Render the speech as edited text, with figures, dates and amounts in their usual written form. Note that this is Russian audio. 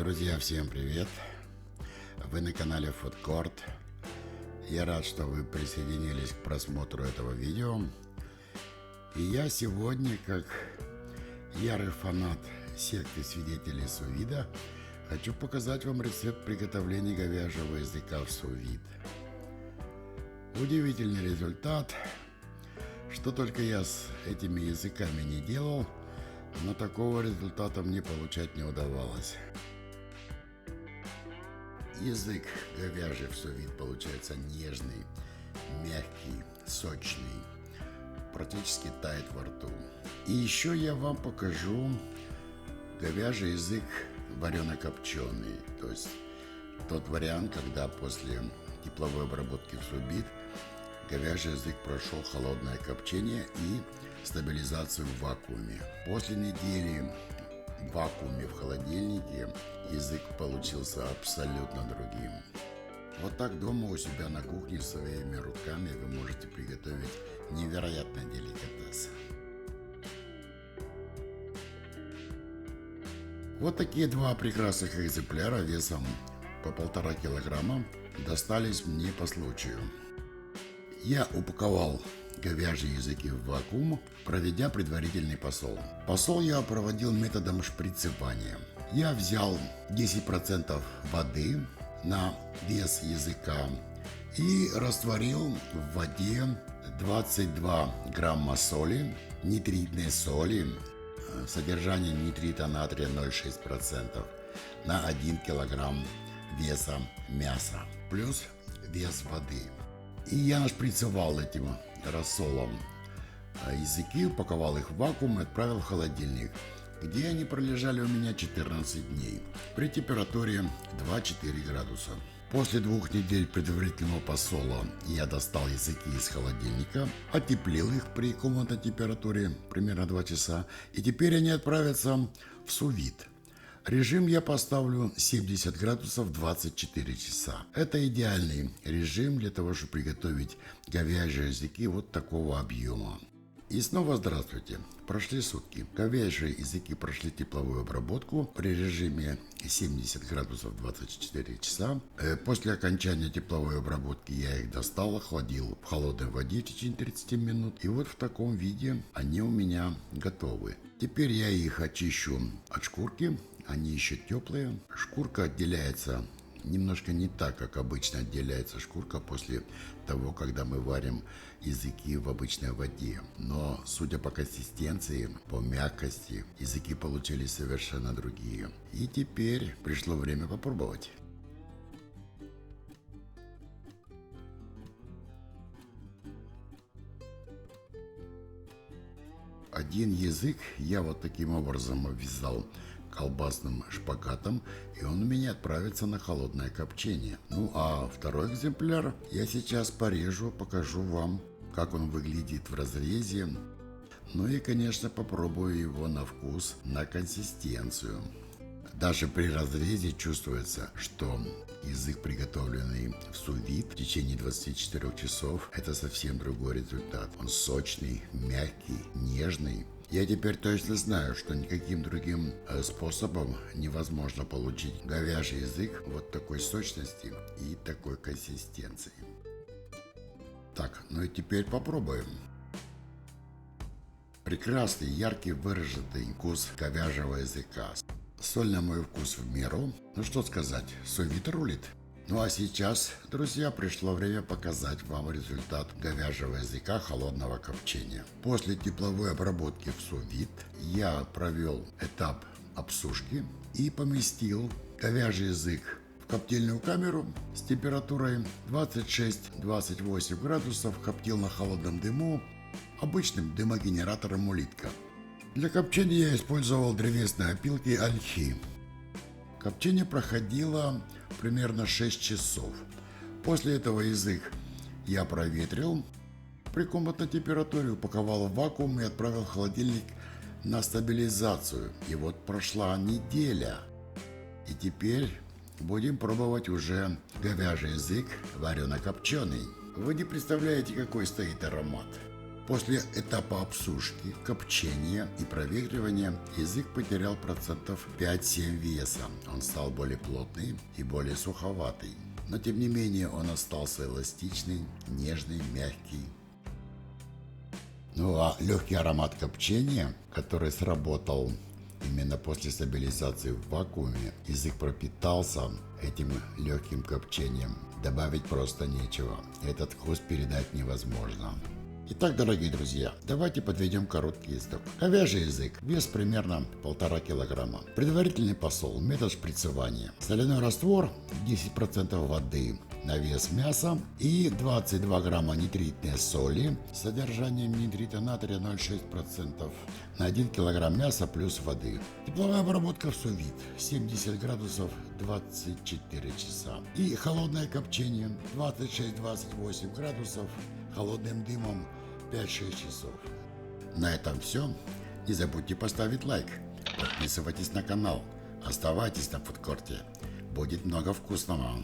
Друзья, всем привет! Вы на канале Food Court. Я рад, что вы присоединились к просмотру этого видео. И я сегодня, как ярый фанат секты свидетелей сous-вида, хочу показать вам рецепт приготовления говяжьего языка в сous-вид. Удивительный результат. Что только я с этими языками не делал, но такого результата мне получать не удавалось. Язык говяжий в сous-вид получается нежный, мягкий, сочный, практически тает во рту. И еще я вам покажу говяжий язык варено-копченый, то есть тот вариант, когда после тепловой обработки в сous-вид говяжий язык прошел холодное копчение и стабилизацию в вакууме. После недели в вакууме в холодильнике язык получился абсолютно другим. Вот так дома у себя на кухне своими руками вы можете приготовить невероятный деликатес. Вот такие два прекрасных экземпляра весом по 1,5 килограмма достались мне по случаю. Я упаковал говяжьи языки в вакуум, проведя предварительный посол. Посол я проводил методом шприцевания. Я взял 10% воды на вес языка и растворил в воде 22 грамма соли, нитритной соли, содержание нитрита натрия 0,6% на 1 килограмм веса мяса, плюс вес воды. И я нашприцевал этим рассолом языки, упаковал их в вакуум и отправил в холодильник, где они пролежали у меня 14 дней при температуре 2-4 градуса. После 2 недель предварительного посола я достал языки из холодильника, отеплил их при комнатной температуре примерно 2 часа, и теперь они отправятся в сous-вид. Режим я поставлю 70 градусов 24 часа. Это идеальный режим для того, чтобы приготовить говяжьи языки вот такого объема. И снова здравствуйте. Прошли сутки. Говяжьи языки прошли тепловую обработку при режиме 70 градусов 24 часа. После окончания тепловой обработки я их достал, охладил в холодной воде в течение 30 минут. И вот в таком виде они у меня готовы. Теперь я их очищу от шкурки. Они еще теплые. Шкурка отделяется немножко не так, как обычно отделяется шкурка после того, когда мы варим языки в обычной воде. Но, судя по консистенции, по мягкости, языки получились совершенно другие. И теперь пришло время попробовать. Один язык я вот таким образом обвязал колбасным шпагатом, и он у меня отправится на холодное копчение. Ну а второй экземпляр я сейчас порежу, покажу вам, как он выглядит в разрезе. Ну и, конечно, попробую его на вкус, на консистенцию. Даже при разрезе чувствуется, что язык, приготовленный в сous-вид в течение 24 часов, это совсем другой результат. Он сочный, мягкий, нежный. Я теперь точно знаю, что никаким другим способом невозможно получить говяжий язык вот такой сочности и такой консистенции. Так, ну и теперь попробуем. Прекрасный, яркий, выраженный вкус говяжьего языка. Соль на мой вкус в меру. Ну что сказать, сous-вид рулит. Ну а сейчас, друзья, пришло время показать вам результат говяжьего языка холодного копчения. После тепловой обработки в сous-вид я провел этап обсушки и поместил говяжий язык в коптильную камеру с температурой 26-28 градусов, коптил на холодном дыму обычным дымогенератором улитка. Для копчения я использовал древесные опилки ольхи. Копчение проходило примерно 6 часов. После этого язык я проветрил при комнатной температуре, упаковал в вакуум и отправил в холодильник на стабилизацию. И вот прошла неделя. И теперь будем пробовать уже говяжий язык варено-копченый. Вы не представляете, какой стоит аромат. После этапа обсушки, копчения и проветривания язык потерял процентов 5-7 веса. Он стал более плотный и более суховатый. Но тем не менее он остался эластичный, нежный, мягкий. Ну а легкий аромат копчения, который сработал именно после стабилизации в вакууме, язык пропитался этим легким копчением. Добавить просто нечего. Этот вкус передать невозможно. Итак, дорогие друзья, давайте подведем короткий итог. Говяжий язык, вес примерно 1,5 килограмма. Предварительный посол, метод шприцевания. Соляной раствор 10% воды на вес мяса и 22 грамма нитритной соли с содержанием нитрита натрия 0,6% на 1 килограмм мяса плюс воды. Тепловая обработка в сous-вид 70 градусов 24 часа. И холодное копчение 26-28 градусов холодным дымом 5-6 часов. На этом все. Не забудьте поставить лайк. Подписывайтесь на канал. Оставайтесь на фудкорте. Будет много вкусного.